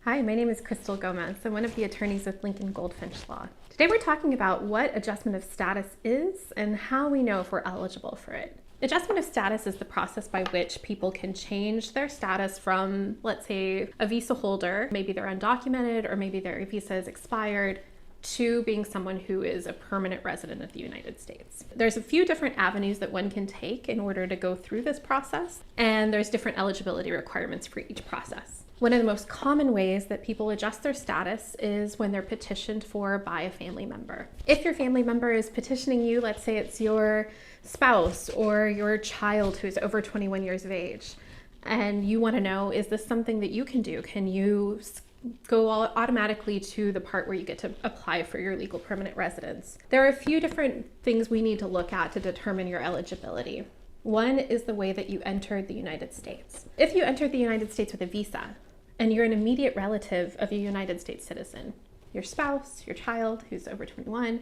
Hi, my name is Crystal Gomez. I'm one of the attorneys with Lincoln-Goldfinch Law. Today we're talking about what adjustment of status is and how we know if we're eligible for it. Adjustment of status is the process by which people can change their status from, let's say, a visa holder, maybe they're undocumented or maybe their visa is expired, to being someone who is a permanent resident of the United States. There's a few different avenues that one can take in order to go through this process, and there's different eligibility requirements for each process. One of the most common ways that people adjust their status is when they're petitioned for by a family member. If your family member is petitioning you, let's say it's your spouse or your child who's over 21 years of age, and you want to know, is this something that you can do? Can you go automatically to the part where you get to apply for your legal permanent residence? There are a few different things we need to look at to determine your eligibility. One is the way that you entered the United States. If you entered the United States with a visa, and you're an immediate relative of a United States citizen, your spouse, your child who's over 21,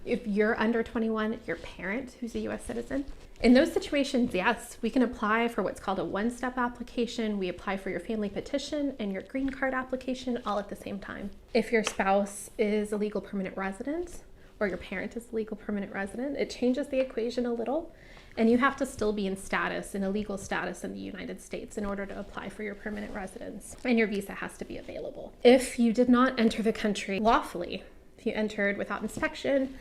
if you're under 21, your parent who's a US citizen. In those situations, yes, we can apply for what's called a one-step application. We apply for your family petition and your green card application all at the same time. If your spouse is a legal permanent resident or your parent is a legal permanent resident, it changes the equation a little. And you have to still be in a legal status in the United States in order to apply for your permanent residence, and your visa has to be available. If you did not enter the country lawfully, if you entered without inspection,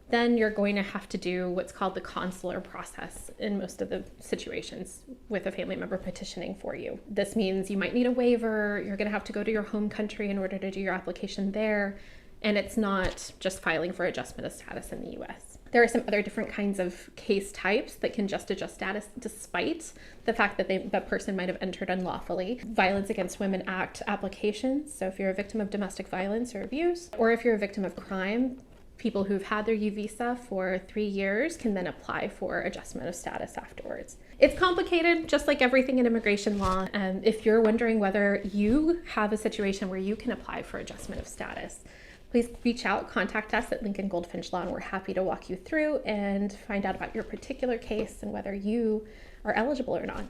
then you're going to have to do what's called the consular process in most of the situations with a family member petitioning for you. This means you might need a waiver, you're going to have to go to your home country in order to do your application there, and it's not just filing for adjustment of status in the US. There are some other different kinds of case types that can just adjust status despite the fact that that person might have entered unlawfully. Violence Against Women Act applications. So if you're a victim of domestic violence or abuse, or if you're a victim of crime, people who've had their U visa for 3 years can then apply for adjustment of status afterwards. It's complicated, just like everything in immigration law. And if you're wondering whether you have a situation where you can apply for adjustment of status, please reach out, contact us at Lincoln-Goldfinch Law, and we're happy to walk you through and find out about your particular case and whether you are eligible or not.